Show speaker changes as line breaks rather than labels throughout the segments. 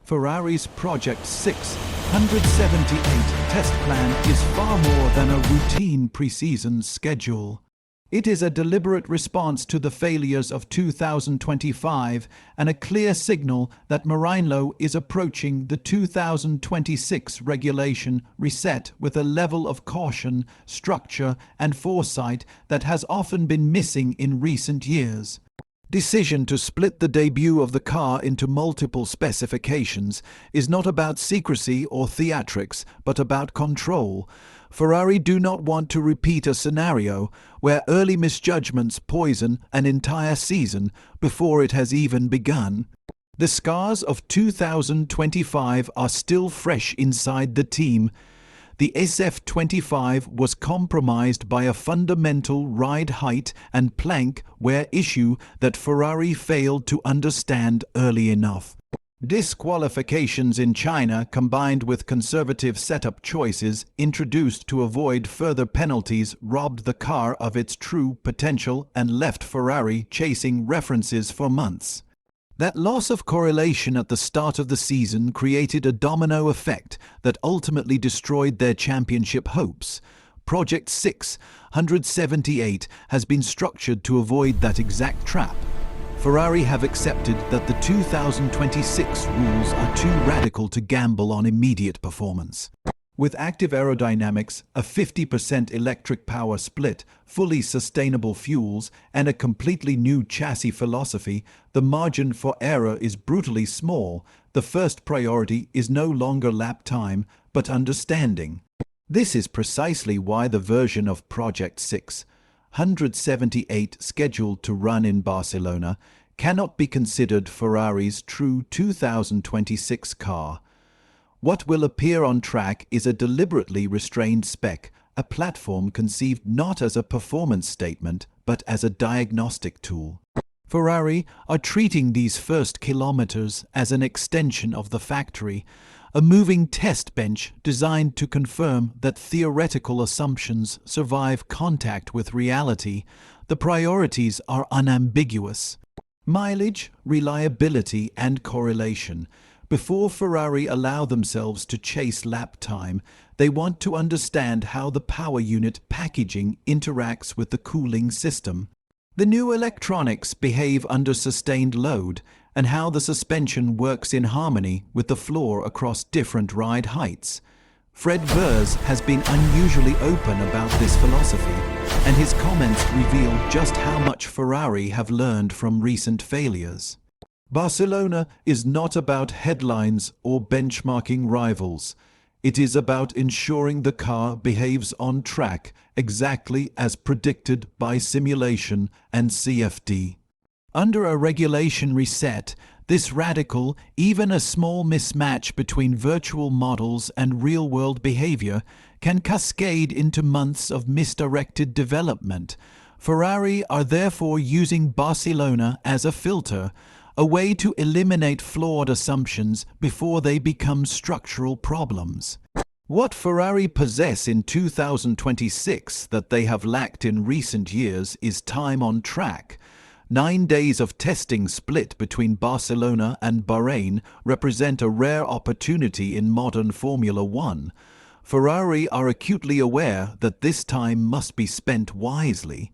Ferrari's Project 678 test plan is far more than a routine pre-season schedule. It is a deliberate response to the failures of 2025 and a clear signal that Bahrain is approaching the 2026 regulation reset with a level of caution, structure, and foresight that has often been missing in recent years. Decision to split the debut of the car into multiple specifications is not about secrecy or theatrics, but about control. Ferrari do not want to repeat a scenario where early misjudgments poison an entire season before it has even begun. The scars of 2025 are still fresh inside the team. The SF25 was compromised by a fundamental ride height and plank wear issue that Ferrari failed to understand early enough. Disqualifications in China combined with conservative setup choices introduced to avoid further penalties robbed the car of its true potential and left Ferrari chasing references for months. That loss of correlation at the start of the season created a domino effect that ultimately destroyed their championship hopes. Project 678 has been structured to avoid that exact trap. Ferrari have accepted that the 2026 rules are too radical to gamble on immediate performance. With active aerodynamics, a 50% electric power split, fully sustainable fuels, and a completely new chassis philosophy, the margin for error is brutally small. The first priority is no longer lap time, but understanding. This is precisely why the version of Project 678 scheduled to run in Barcelona cannot be considered Ferrari's true 2026 car. What will appear on track is a deliberately restrained spec, a platform conceived not as a performance statement, but as a diagnostic tool. Ferrari are treating these first kilometers as an extension of the factory, a moving test bench designed to confirm that theoretical assumptions survive contact with reality. The priorities are unambiguous: mileage, reliability, and correlation. Before Ferrari allow themselves to chase lap time, they want to understand how the power unit packaging interacts with the cooling system. The new electronics behave under sustained load, and how the suspension works in harmony with the floor across different ride heights. Fred Vers has been unusually open about this philosophy, and his comments reveal just how much Ferrari have learned from recent failures. Barcelona is not about headlines or benchmarking rivals. It is about ensuring the car behaves on track exactly as predicted by simulation and CFD. Under a regulation reset, this radical, even a small mismatch between virtual models and real-world behavior can cascade into months of misdirected development. Ferrari are therefore using Barcelona as a filter, a way to eliminate flawed assumptions before they become structural problems. What Ferrari possess in 2026 that they have lacked in recent years is time on track. 9 days of testing split between Barcelona and Bahrain represent a rare opportunity in modern Formula One. Ferrari are acutely aware that this time must be spent wisely.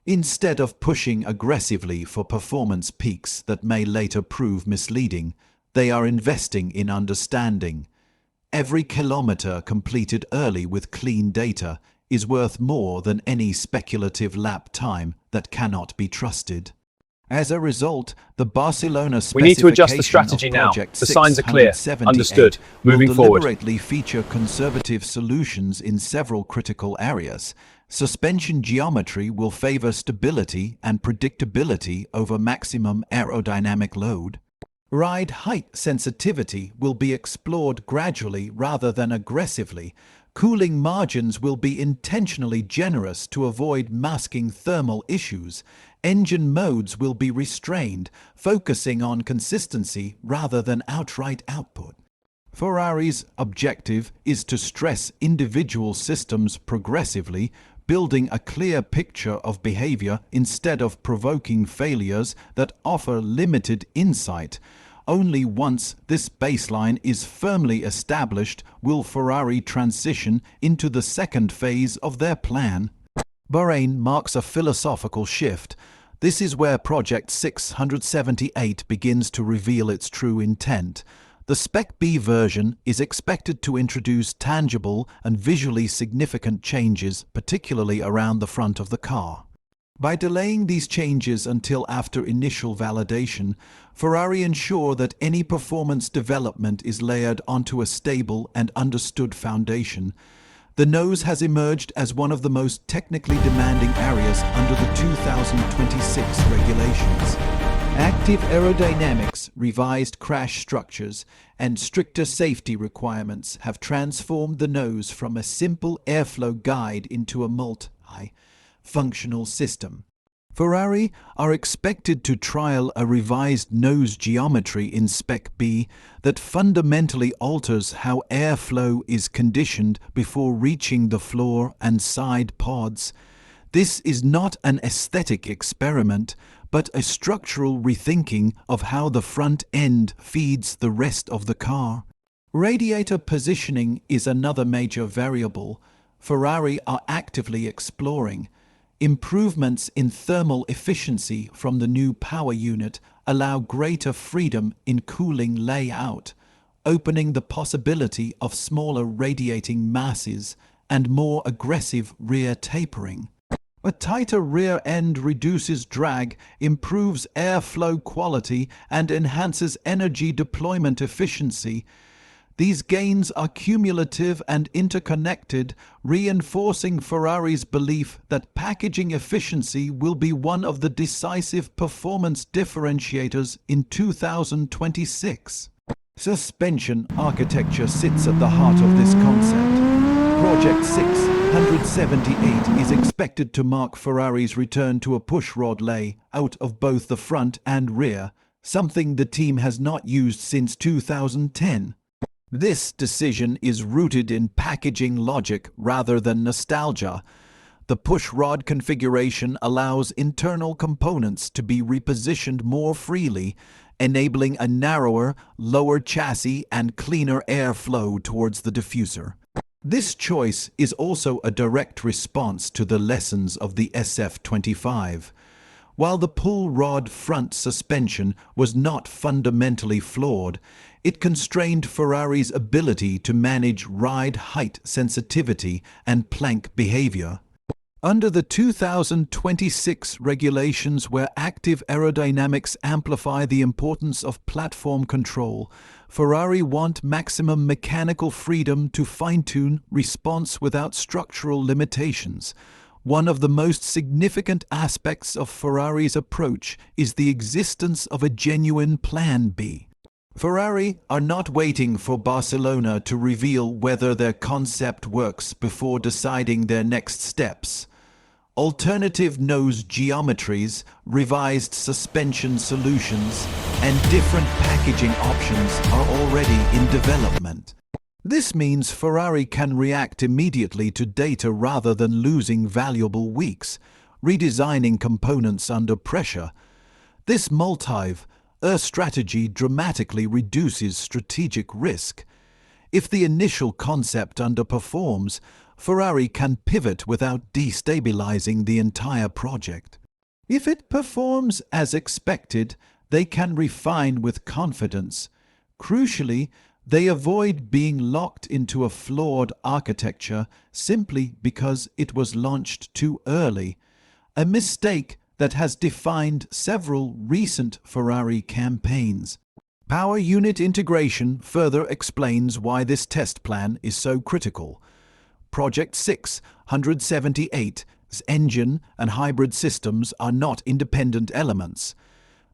Instead of pushing aggressively for performance peaks that may later prove misleading, they are investing in understanding. Every kilometer completed early with clean data is worth more than any speculative lap time that cannot be trusted. As a result, the Barcelona specification
We need to adjust the strategy now. The signs are clear. Understood. Moving forward.
Will deliberately feature conservative solutions in several critical areas. Suspension geometry will favor stability and predictability over maximum aerodynamic load. Ride height sensitivity will be explored gradually rather than aggressively. Cooling margins will be intentionally generous to avoid masking thermal issues. Engine modes will be restrained, focusing on consistency rather than outright output. Ferrari's objective is to stress individual systems progressively, building a clear picture of behavior instead of provoking failures that offer limited insight. Only once this baseline is firmly established will Ferrari transition into the second phase of their plan. Bahrain marks a philosophical shift. This is where Project 678 begins to reveal its true intent. The Spec B version is expected to introduce tangible and visually significant changes, particularly around the front of the car. By delaying these changes until after initial validation, Ferrari ensure that any performance development is layered onto a stable and understood foundation. The nose has emerged as one of the most technically demanding areas under the 2026 regulations. Active aerodynamics, revised crash structures, and stricter safety requirements have transformed the nose from a simple airflow guide into a multi-functional system. Ferrari are expected to trial a revised nose geometry in Spec B that fundamentally alters how airflow is conditioned before reaching the floor and side pods. This is not an aesthetic experiment, but a structural rethinking of how the front end feeds the rest of the car. Radiator positioning is another major variable Ferrari are actively exploring. Improvements in thermal efficiency from the new power unit allow greater freedom in cooling layout, opening the possibility of smaller radiating masses and more aggressive rear tapering. A tighter rear end reduces drag, improves airflow quality, and enhances energy deployment efficiency. These gains are cumulative and interconnected, reinforcing Ferrari's belief that packaging efficiency will be one of the decisive performance differentiators in 2026. Suspension architecture sits at the heart of this concept. Project 678 is expected to mark Ferrari's return to a pushrod layout of both the front and rear, something the team has not used since 2010. This decision is rooted in packaging logic rather than nostalgia. The pushrod configuration allows internal components to be repositioned more freely, enabling a narrower, lower chassis and cleaner airflow towards the diffuser. This choice is also a direct response to the lessons of the SF25. While the pull rod front suspension was not fundamentally flawed, it constrained Ferrari's ability to manage ride height sensitivity and plank behavior. Under the 2026 regulations, where active aerodynamics amplify the importance of platform control, Ferrari want maximum mechanical freedom to fine-tune response without structural limitations. One of the most significant aspects of Ferrari's approach is the existence of a genuine Plan B. Ferrari are not waiting for Barcelona to reveal whether their concept works before deciding their next steps. Alternative nose geometries, revised suspension solutions, and different packaging options are already in development. This means Ferrari can react immediately to data rather than losing valuable weeks, redesigning components under pressure. This strategy dramatically reduces strategic risk. If the initial concept underperforms, Ferrari can pivot without destabilizing the entire project. If it performs as expected, they can refine with confidence. Crucially, they avoid being locked into a flawed architecture simply because it was launched too early, a mistake that has defined several recent Ferrari campaigns. Power unit integration further explains why this test plan is so critical. Project 678's engine and hybrid systems are not independent elements.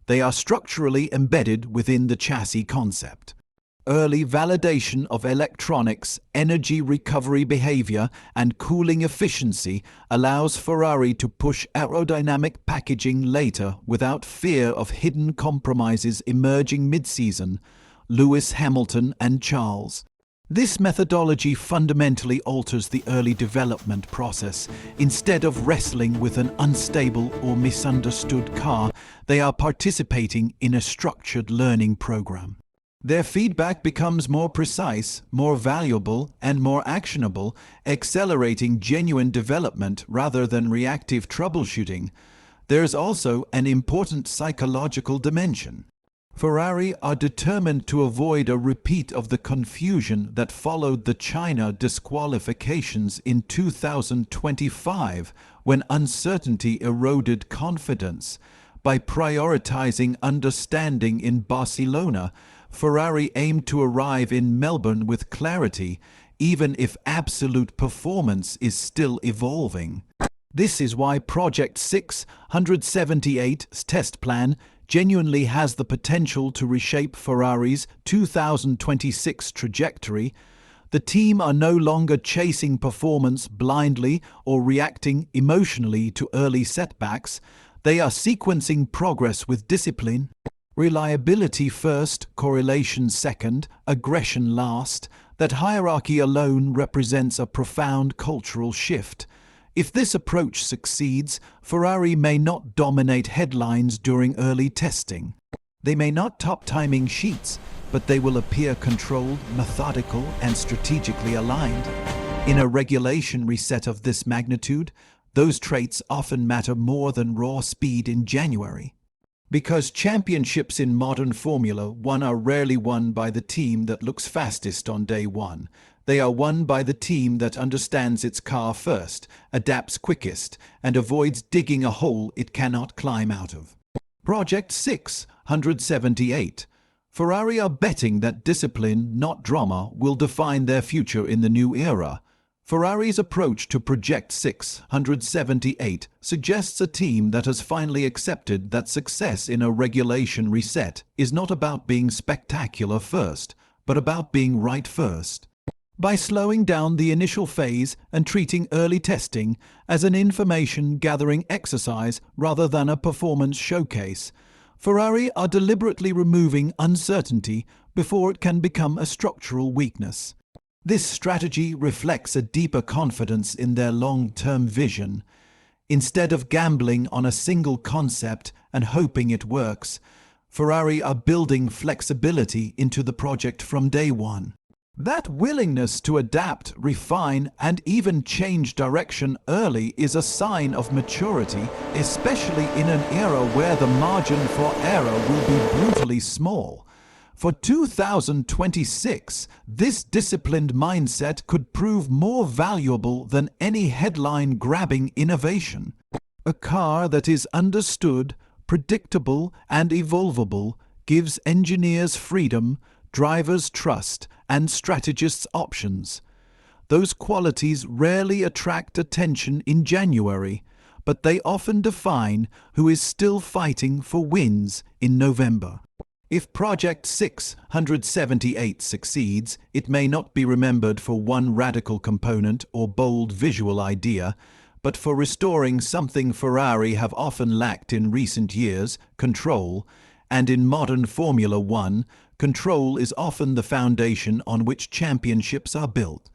They are structurally embedded within the chassis concept. Early validation of electronics, energy recovery behavior, and cooling efficiency allows Ferrari to push aerodynamic packaging later without fear of hidden compromises emerging mid-season. Lewis Hamilton and Charles This methodology fundamentally alters the early development process. Instead of wrestling with an unstable or misunderstood car, they are participating in a structured learning program. Their feedback becomes more precise, more valuable, and more actionable, accelerating genuine development rather than reactive troubleshooting. There's also an important psychological dimension. Ferrari are determined to avoid a repeat of the confusion that followed the China disqualifications in 2025, when uncertainty eroded confidence. By prioritizing understanding in Barcelona, Ferrari aimed to arrive in Melbourne with clarity, even if absolute performance is still evolving. This is why Project 678's test plan genuinely has the potential to reshape Ferrari's 2026 trajectory. The team are no longer chasing performance blindly or reacting emotionally to early setbacks. They are sequencing progress with discipline. Reliability first, correlation second, aggression last. That hierarchy alone represents a profound cultural shift. If this approach succeeds, Ferrari may not dominate headlines during early testing. They may not top timing sheets, but they will appear controlled, methodical, and strategically aligned. In a regulation reset of this magnitude, those traits often matter more than raw speed in January. Because championships in modern Formula One are rarely won by the team that looks fastest on day one. They are won by the team that understands its car first, adapts quickest, and avoids digging a hole it cannot climb out of. Project 678. Ferrari are betting that discipline, not drama, will define their future in the new era. Ferrari's approach to Project 678 suggests a team that has finally accepted that success in a regulation reset is not about being spectacular first, but about being right first. By slowing down the initial phase and treating early testing as an information-gathering exercise rather than a performance showcase, Ferrari are deliberately removing uncertainty before it can become a structural weakness. This strategy reflects a deeper confidence in their long-term vision. Instead of gambling on a single concept and hoping it works, Ferrari are building flexibility into the project from day one. That willingness to adapt, refine, and even change direction early is a sign of maturity, especially in an era where the margin for error will be brutally small. For 2026, this disciplined mindset could prove more valuable than any headline-grabbing innovation. A car that is understood, predictable, and evolvable gives engineers freedom, drivers trust, and strategists options. Those qualities rarely attract attention in January, but they often define who is still fighting for wins in November. If Project 678 succeeds, it may not be remembered for one radical component or bold visual idea, but for restoring something Ferrari have often lacked in recent years, control, and in modern Formula One, control is often the foundation on which championships are built.